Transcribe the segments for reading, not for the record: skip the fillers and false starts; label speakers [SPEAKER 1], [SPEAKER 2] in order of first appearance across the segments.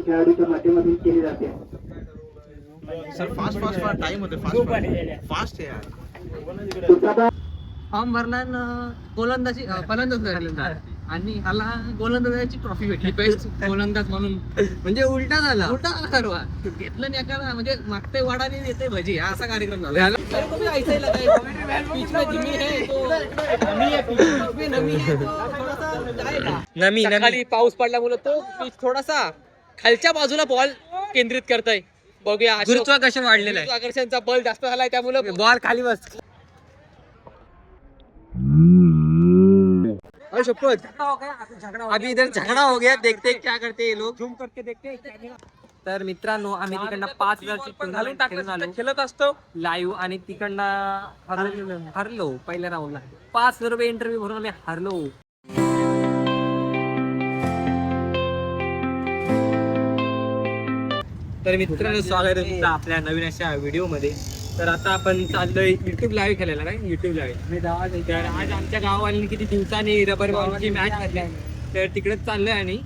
[SPEAKER 1] खेळाडूच्या माध्यमातून केली जाते.
[SPEAKER 2] Sir fast fast fast time होते फास्ट फास्ट यार.
[SPEAKER 3] फॉर्म भरला गोलंदाजी फलंदाज आणि ह्याला गोलंदाजाची ट्रॉफी भेटली बेस्ट गोलंदाज म्हणून. म्हणजे उलटा झाला सर्व घेतलं नाही का म्हणजे मागते वाडाने देते भजी हा असा कार्यक्रम झाला. नमी पाऊस पडल्यामुळे तो पिच थोडासा खालच्या बाजूला बॉल केंद्रित करतोय. बघूया गुरुत्वाकर्षण वाढलेलं आहे. आकर्षणचा बल जास्त झालाय त्यामुळे बॉल खाली बस. शपथ अभी इधर झगड़ा हो गया. देखते क्या करते ये लोग. झूम करके देखते. तर मित्रांनो आम्ही तिकडनं 5,000 खेळत असतो लाईव्ह आणि तिकडनं हरलो पहिल्या राऊंडला. 5,000 रुपये इंटरव्ह्यू भरून आम्ही हरलो. तर मित्रांनो स्वागत आहे आपल्या नवीन अशा व्हिडिओ मध्ये. तर आता आपण चाललोय युट्यूब लाईव्ह खेळायला नाही युट्यूब लाईव्ह. तर आज आमच्या गाववाल्यांनी किती दिवसांनी रबर बॉलची मॅच घातली तर तिकडेच चाललोय. आणि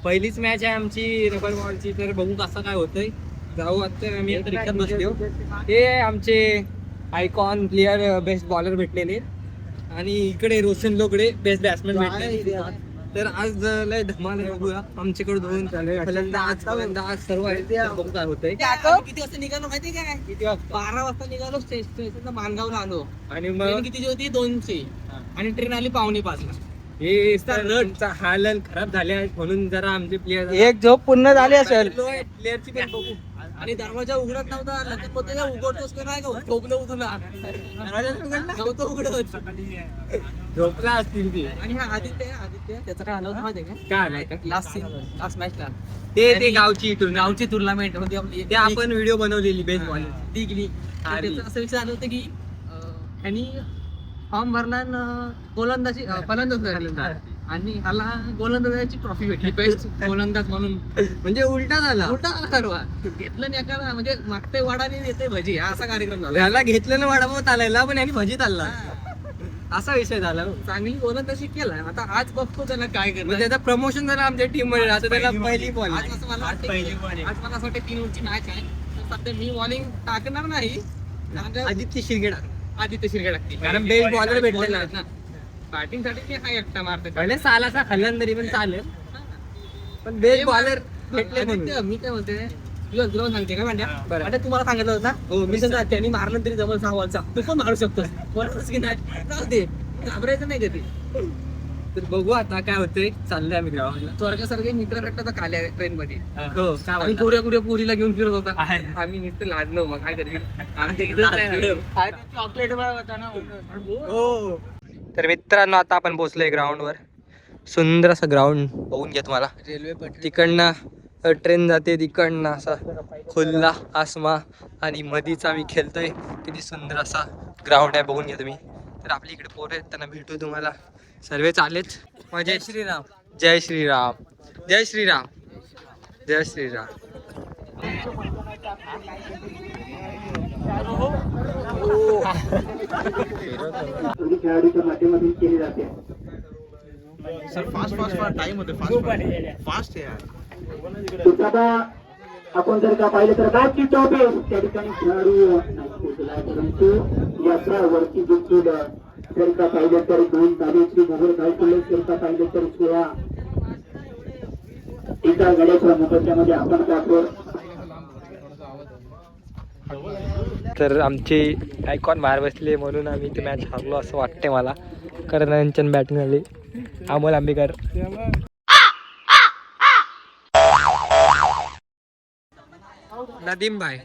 [SPEAKER 3] पहिलीच मॅच आहे आमची रबर बॉलची. तर बघू कसं काय होतंय. जाऊ आता आम्ही रिक्षात बसलो. हे आमचे आयकॉन प्लेयर बेस्ट बॉलर भेटलेले आणि इकडे रोशन लोकडे बेस्ट बॅट्समॅन भेटले. तर आज लय धमाल बघूया. आमच्याकडे दोन फलंदाज सर्व आहेत. बघू काय होतंय. किती वाजता निघालो माहिती काय? 12 वाजता निघालो. स्टेशन मानगावला आलो आणि मग कितीची होती 200 आणि ट्रेन आली 4:45. हे रनचा हालत खराब झाले आहेत म्हणून जरा आमचे प्लेयर एक झोप पूर्ण झाली असेल प्लेयरची पण बघू. आणि दरवाजा उघडत नव्हता. लगेच बोलतो उघडतोस का नाही का ठोकलं तुला. नव्हतं उघडत झोपला असतील ती. आणि हा आदित्य त्याचं काय आलं होतं माहिती काय लास्ट मॅचला ते गावची टुर्नामेंट होती आपली. ते आपण व्हिडिओ बनवलेली बेस्ट बॉल ती गेली. असं विचार आलं होतं की ह्यांनी फॉर्म भरला गोलंदाजी फलंदाज आणि ह्याला गोलंदाजाची ट्रॉफी भेटली बेस्ट गोलंदाज म्हणून. म्हणजे उलटा झाला सर्व घेतलं नाही का म्हणजे मागते वाडाने देते भजी हा असा कार्यक्रम झाला. ह्याला घेतलं ना वडापाव चालायला पण यांनी भजी चालला असा विषय झाला. चांगली गोलंदाजी केलाय. आता आज बघतो त्याला काय करणार. त्याचं प्रमोशन झालं आमच्या टीम मध्ये. आता त्याला पहिली बॉल आज असं मला वाटतं. आज मला असं वाटतं 3 ओव्हरची मॅच आहे. सध्या मी बॉलिंग टाकणार नाही. आदित्य शिर्के टाकते कारण बेस्ट बॉलर भेटलेला ना. बॅटिंग साठी मी हा एकटा मारतो. पहिले सालाचा खाल्ल्यान तरी पण चालेल पण बेस्ट बॉलर भेटले. मी काय म्हणते तुला सांगते काय म्हणते बरं तुम्हाला सांगितलं होतं ना. हो मी समजा त्यांनी मारलं तरी जवळ 6 बॉलचा तू पण मारू शकतोस. बरोबर की नाही. जाऊ दे घाबरायचं नाही कधी. तर बघू आता काय होतंय. चाललंय आम्ही गावाला. स्वर्गासारखे मित्र भेटतात खाली ट्रेन मध्ये. आम्ही कुऱ्या पुरीला घेऊन फिरत होता. आम्ही नुसतं लाजलो. मग काय करतील चॉकलेट होता ना. हो तर मित्रांनो आता आपण पोहोचलोय ग्राउंडवर. सुंदर असं ग्राउंड बघून घ्या तुम्हाला. रेल्वे तिकडनं ट्रेन जाते तिकडनं असा खुल्ला आसमा आणि मधीच आम्ही खेळतोय. किती सुंदर असा ग्राउंड आहे बघून घ्या तुम्ही. तर आपल्या इकडे पोरं आहेत त्यांना भेटू तुम्हाला. सर्वे चालेच. जय श्रीराम जय श्रीराम जय श्रीराम जय श्रीराम.
[SPEAKER 1] खेळाडूच्या माध्यमातून केली जाते.
[SPEAKER 2] Sir fast fast fast time होते फास्ट यार.
[SPEAKER 1] आपण जर का पाहिलं तर बॅटची टोपे त्या ठिकाणी खेळाडू परंतु यात्रा वरती देखील जर का पाहिलं तर 2 ताबेची मोहर गायकुले जर का पाहिलं तर 16 एका गड्याच्या मुकाट्यामध्ये आपण पाहतो.
[SPEAKER 3] तर आमचे आयकॉन बाहेर बसले म्हणून आम्ही ते मॅच हारलो असं वाटते मला. कारण यांच्या बॅटिंग झाली. अमोल आंबेकर नदीम भाई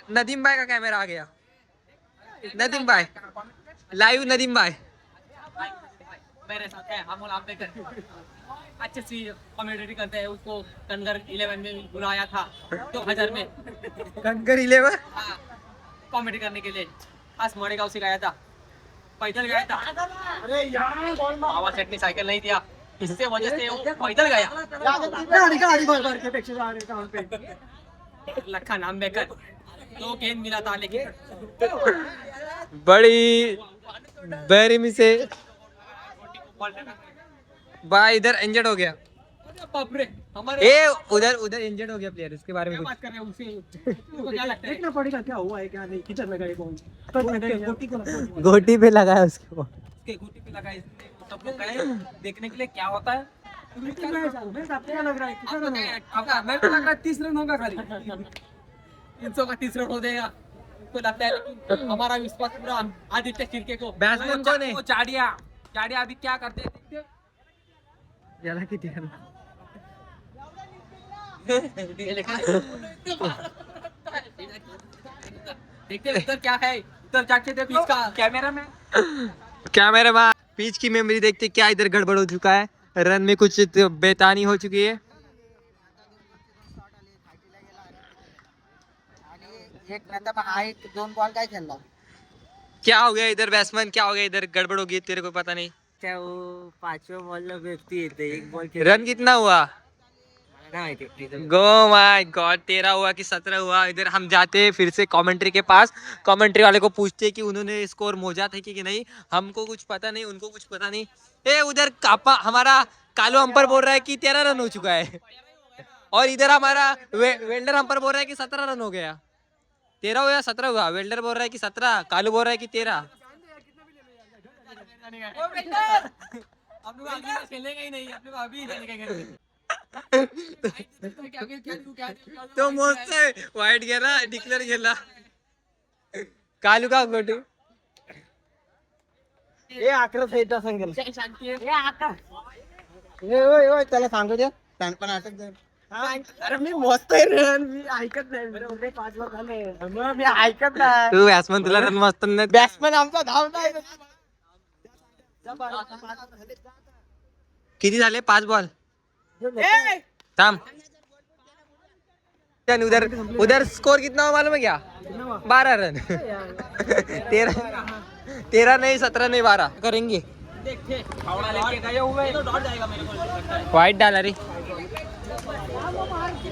[SPEAKER 3] नदीम भाई का कैमरा आ गया. नदीम भाई लाइव. नदीम भाई मेरे साथ है अमोल आंबेकर. अच्छे सी कॉमेडी करते हैं. उसको कनगर 11 में बुलाया था 2000 में. कनगर 11 कॉमेडी करने के लिए खास मोड़ेगांव से गया था. पैदल गया था. अरे यार बाबा सेट ने साइकिल नहीं दिया. इससे वजह से वो पैदल गया. लखन आंबेकर तो गेंद मिला था लेकिन
[SPEAKER 4] बड़ी बेरहमी से भाई इधर इंजर्ड हो गया।
[SPEAKER 3] बाप रे हमारे
[SPEAKER 4] ए उधर उधर इंजर्ड हो गया प्लेयर, उसके बारे में
[SPEAKER 3] क्या
[SPEAKER 4] कुछ
[SPEAKER 3] बात कर रहे हैं उससे तुमको क्या लगता है?
[SPEAKER 1] देखना पड़ेगा क्या हुआ है क्या नहीं, किधर लगा है कौन गोटी को लगा।
[SPEAKER 4] गोटी पे लगाया उसके वो।
[SPEAKER 3] उसके घुटी पे लगा इसने सब लोग गए देखने के लिए क्या होता है।
[SPEAKER 1] क्या लग रहा है कितना रन होगा?
[SPEAKER 3] आपका मेरे को लग रहा है 30 रन होगा खाली 300 का 30 रन हो जाएगा को लगता है, लेकिन हमारा विश्वास पूरा आदित्य शिर्के को।
[SPEAKER 4] Batsman कौन है?
[SPEAKER 3] वो चाड़िया अभी क्या करते हैं देखते हो?
[SPEAKER 4] याला किती
[SPEAKER 3] देखते हो उधर क्या है, उधर जाके देखो इसका कैमरा में
[SPEAKER 4] कैमरा मैन पिच की मेमोरी देखते क्या इधर गड़बड़ हो चुका है, रन में कुछ बेतानी हो चुकी है।
[SPEAKER 5] एक 2 बॉल काय खेळला
[SPEAKER 4] क्या हो गया इधर बैट्समैन, क्या हो गया इधर, गड़बड़ हो गई तेरे को पता नहीं।
[SPEAKER 5] त्या वो 5व्या बॉलला व्यक्ती येते एक बॉल
[SPEAKER 4] रन कितना हुआ?
[SPEAKER 5] नाही माहिती
[SPEAKER 4] गो माय गॉड 13 हुआ कि 17 हुआ। इधर हम जाते हैं फिर से कमेंट्री के पास, कमेंट्री वाले को पूछते हैं कि उन्होंने स्कोर मोजा थे कि नहीं, हमको कुछ पता नहीं उनको कुछ पता नहीं। ए उधर कापा हमारा कालो अंपर बोल रहा है कि 13 रन हो चुका है और इधर हमारा वेल्डर अंपर बोल रहा है कि 17 रन हो गया। 13 हुआ 17 हुआ, वेल्डर बोल रहा है कि 17, कालू बोल रहा है कि 13।
[SPEAKER 3] हम लोग अभी खेलेंगे ही नहीं, हम लोग अभी खेलेंगे।
[SPEAKER 4] तो मस्त वाईट गेला डिक्लेअर गेला कालू का गोटी
[SPEAKER 5] ए 11 फेटा सांगेल ओय ओय त्याला सांगू दे पण अटक जाईल अरे मी मस्त आहे रन मी ऐकत नाही बरोबर 5 वर झाले मग मी ऐकत नाही
[SPEAKER 4] तू बॅट्समन तुला रन मस्त नाही।
[SPEAKER 5] बॅट्समन आमचा धावताय
[SPEAKER 4] किती झाले 5 बॉल थाम। उधर उधर स्कोर कितना हुआ मालूम है क्या? 12 रन 13 नहीं 17 नहीं 12 करेंगे।
[SPEAKER 3] फावड़ा लेके गए हुए तो डॉट जाएगा मेरे को लगता है।
[SPEAKER 4] वाइट डाला रे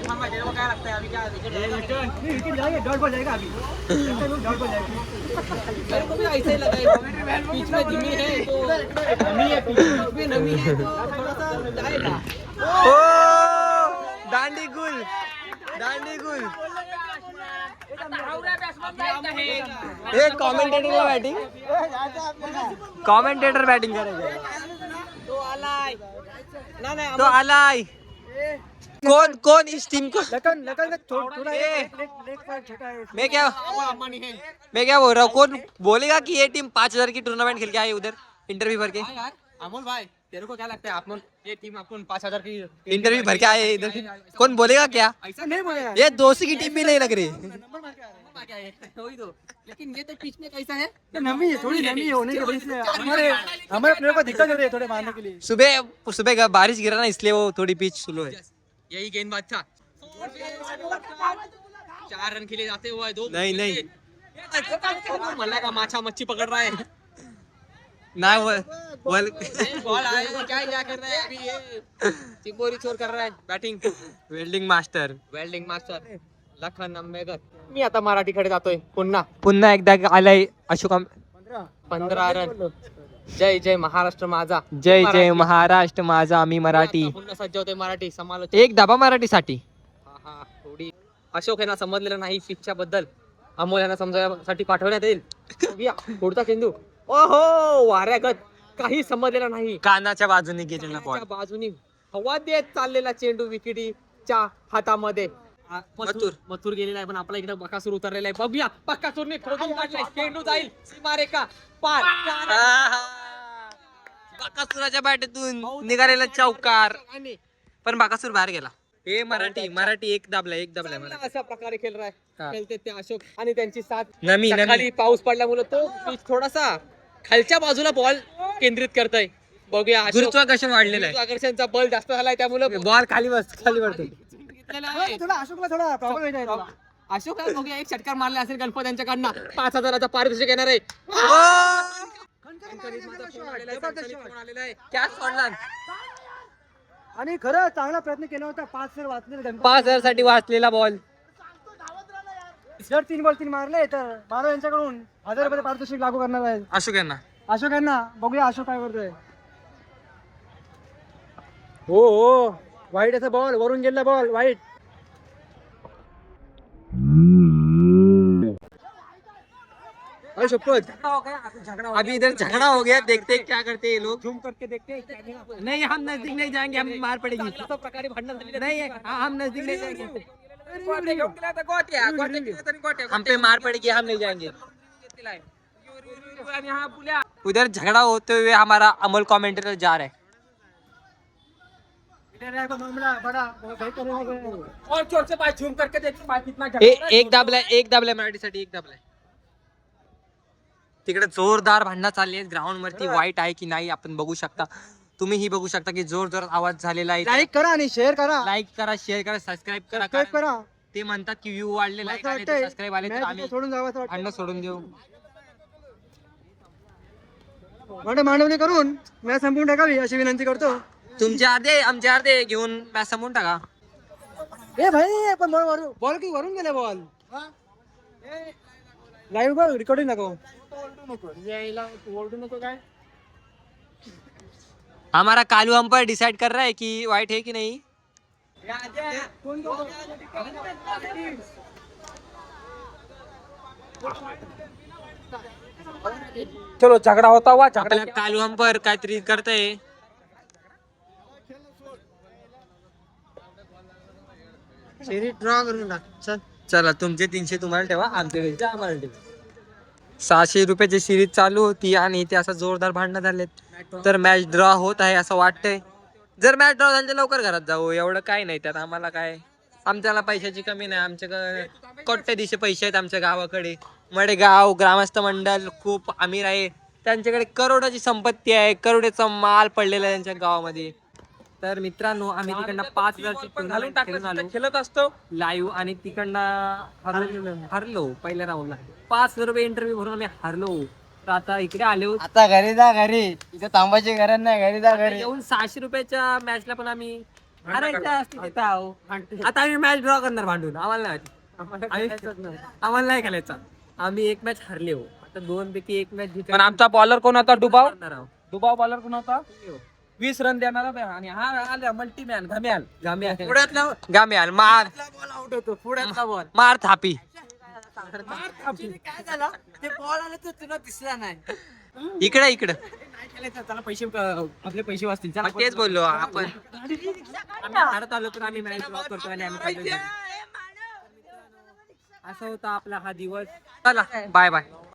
[SPEAKER 3] हाँ मेरे को क्या लगता है अभी क्या
[SPEAKER 1] विकेट जाएगा, डॉट बॉल जाएगा अभी, डॉट बॉल जाएगा।
[SPEAKER 3] मेरे को भी ऐसा ही लगा है बीच में धीमी है तो नमी है, बीच में नमी है तो थोड़ा सा जाएगा।
[SPEAKER 4] ओ दांडी गुल दांडी गुल ये कमेंटेटर बैटिंग कमेंटेटर बैटिंग करेगा तो आलाय कौन कौन इस टीम को
[SPEAKER 1] लखन का थोड़ा
[SPEAKER 4] ए,
[SPEAKER 1] लेग साइड छोटा है।
[SPEAKER 4] मैं क्या बोल रहा हूँ, कौन बोलेगा कि ये टीम 5000 की टूर्नामेंट खेल के आई उधर इंटरव्यू भर के?
[SPEAKER 3] यार अमोल भाई तेरे को क्या लगता है अपन ये टीम अपन 5000 की
[SPEAKER 4] इंटरव्यू भर के आए इधर, कौन बोलेगा क्या?
[SPEAKER 3] ऐसा नहीं बोलेगा
[SPEAKER 4] ये दोस्ती की टीम भी नहीं लग रही।
[SPEAKER 3] क्या है वही तो, लेकिन ये तो पिच में कैसा है
[SPEAKER 1] नमी है, थोड़ी नमी है होने की वजह से हमारे प्लेयर को दिक्कत हो रही है थोड़े मारने के लिए।
[SPEAKER 4] सुबह बारिश गिरा ना इसलिए वो थोड़ी पिच स्लो है।
[SPEAKER 3] यही गेंदबाज था 4 रन खेले जाते हुए 2
[SPEAKER 4] नहीं
[SPEAKER 3] मल्ला का माछा मच्छी पकड़ रहा है।
[SPEAKER 4] ना
[SPEAKER 3] बॉल आया क्या कर रहा है अभी ये चिंबोरी चोर कर रहा है batting
[SPEAKER 4] welding master
[SPEAKER 3] Lakhan Ambekar. मी आता मराठीकडे जातोय
[SPEAKER 4] पुन्हा एकदा आलाय अशोक
[SPEAKER 3] 15 रन। जय जय महाराष्ट्र माझा,
[SPEAKER 4] जय जय महाराष्ट्र माझा आम्ही मराठी।
[SPEAKER 3] पुन्हा सज्ज होते मराठी समालोचक।
[SPEAKER 4] एक धाबा मराठीसाठी।
[SPEAKER 3] थोडी अशोक यांना समजलेलं नाही पिचच्या बद्दल, अमोल यांना समजायसाठी पाठवण्यात येईल। बघूया पुढचा चेंडू, ओहो वाऱ्यागत, काही समजलेलं नाही।
[SPEAKER 4] कानाच्या बाजूने गेलेला बॉल,
[SPEAKER 3] कानाच्या बाजूने हवा देत चाललेला चेंडू विकेटीच्या हातामध्ये। मथुर गेलेला आहे पण आपला इकडे बकासूर उतरलेला आहे। बघूया बकासूरने खोदून काढलाय, चेंडू जाईल सीमारेखा पार।
[SPEAKER 4] बकासुराच्या बॅटतून निघालेला चौकार, पण बकासूर बाहेर गेला। हे मराठी एक दाबलाय मराठी।
[SPEAKER 3] अशा प्रकारे खेळ रहा है खेळते ते अशोक आणि त्यांची साथ।
[SPEAKER 4] नमी
[SPEAKER 3] खाली पाऊस पडल्यामुळे तो पिच थोडासा खालच्या बाजूला बॉल केंद्रित करतोय। बघूया
[SPEAKER 4] गुरुत्वाकर्षण वाढलेलं आहे,
[SPEAKER 3] गुरुत्वाकर्षणाचा बल जास्त झालाय त्यामुळे
[SPEAKER 4] बॉल खाली पडतो।
[SPEAKER 1] थोड़ा अशोकला थोड़ा प्रॉब्लेम येत आहे।
[SPEAKER 3] अशोक बघूया एक षटकार मारले असेल गणपत यांच्याकडनं, 5000चा पारितोषिक येणार आहे।
[SPEAKER 4] क्या सोडला,
[SPEAKER 1] आणि खरं चांगला प्रयत्न केला होता, 5 रन वाचले
[SPEAKER 4] 5000 साठी वाचलेला बॉल।
[SPEAKER 5] जर 3 बॉल 3 मारले तर बारा यांच्याकडून 1000 रुपये पारितोषिक लागू करणार आहे.
[SPEAKER 4] अशोक यांना
[SPEAKER 5] अशोक यांना बघूया अशोक काय करतोय. हो वाईट असा बॉल वरून गेला बॉल वाईट. अरे शपथ
[SPEAKER 4] अभी इधर झगड़ा हो गया, देखते हैं क्या करते हैं ये लोग.
[SPEAKER 5] झूम करके देखते हैं.
[SPEAKER 4] नहीं हम नजदीक नहीं जाएंगे, हम मार पड़ेगी. नहीं हम नजदीक नहीं जाएंगे, हम पे मार पड़ेगी, हम नहीं जाएंगे. उधर झगड़ा होते हुए हमारा अमल कमेंटेटर जा रहा है.
[SPEAKER 5] और जोर से बात झूम करके देखिए बात कितना
[SPEAKER 4] एक दाबलाय मराठीसाठी एक दाबलाय. तिकडे जोरदार भांडणं चालली आहेत ग्राउंड वरती. वाईट आहे की नाही आपण बघू शकता, तुम्हीही बघू शकता की जोरदार आवाज झालेला आहे.
[SPEAKER 5] लाईक करा आणि शेअर करा.
[SPEAKER 4] लाईक करा, शेअर करा, सबस्क्राईब करा.
[SPEAKER 5] सबस्क्राईब करा.
[SPEAKER 4] ते म्हणतात की व्ह्यू वाढले, लाईक आले, सबस्क्राईब आले तर आम्ही
[SPEAKER 5] सोडून जावं असं वाटतं.
[SPEAKER 4] भांडणं सोडून देऊ.
[SPEAKER 5] मांडवणी करून मॅच संपवून टाकावी अशी विनंती करतो.
[SPEAKER 4] तुमचे अर्धे आमचे अर्धे घेऊन मॅच संपवून टाका.
[SPEAKER 5] ए भाई पण बॉल की वरून गेले बॉल. लाईव्ह बॉल रेकॉर्डिंग नको.
[SPEAKER 4] हमारा कालू अंपायर डिसाइड कर रहा है कि वाइट है कि नहीं.
[SPEAKER 5] चलो झगडा होता हुआ
[SPEAKER 4] आपला कालू अंपायर काहीतरी करतय.
[SPEAKER 5] ड्रॉ करून टाक.
[SPEAKER 4] चला तुमचे 300 तुम्हाला ठेवा, आमचे 200 आम्हाला ठेवा. 600 रुपयाची सिरीज चालू होती आणि इथे असं जोरदार भांडणं झालेत. तर मॅच ड्रॉ होत आहे असं वाटतंय. जर मॅच ड्रॉ झाली तर लवकर घरात जाऊ, एवढं काय नाही त्यात. आम्हाला काय, आमच्याला पैशाची कमी नाही. आमच्याकडे कोट्याधीश पैसे आहेत आमच्या गावाकडे. मडेगाव ग्रामस्थ मंडळ खूप अमीर आहे, त्यांच्याकडे करोडाची संपत्ती आहे, करोडीचा माल पडलेला आहे त्यांच्या गावामध्ये. तर मित्रांनो आम्ही तिकडनं 5000ची टुर्नामेंट खेळून आलो, खेळत असतो लाईव्ह, आणि तिकडनं हरलो पहिल्या राऊंडला. 5000 रुपये इंटरव्ह्यू भरून आम्ही हरलो. तर आता इकडे आलो,
[SPEAKER 5] आता घरी जा घरी. इथे थांबायची गरज नाही, घरी जा घरी.
[SPEAKER 4] येऊन 600 रुपयाच्या मॅचला पण आम्ही हरायच्या असतील. आता आम्ही मॅच ड्रॉ करणार भांडून. आम्हाला नाही, आम्हाला नाही खेळायचा. आम्ही एक मॅच हरले हो. आता 2 पैकी एक मॅच जिंकणार.
[SPEAKER 3] पण आमचा बॉलर कोण होता? डुबाव
[SPEAKER 4] आहोत.
[SPEAKER 3] डुबाव बॉलर कोण होता? 20 रन देणारा. आणि हा आला मल्टीमॅन घाम्याल.
[SPEAKER 4] गाम्याल मार
[SPEAKER 5] आउट होतो पुढ्यातला बॉल.
[SPEAKER 4] मार थापी.
[SPEAKER 5] काय झालं ते बॉल आले तर तुला दिसला नाही.
[SPEAKER 4] इकडे इकडे
[SPEAKER 3] त्याला पैसे आपले पैसे वाचतील.
[SPEAKER 4] मग तेच बोललो आपण.
[SPEAKER 3] आम्ही हारत आलो तर आम्ही मॅच ड्रॉ करतो आणि आम्ही चाललो घरी.
[SPEAKER 4] असा होता आपला हा दिवस. चला बाय बाय.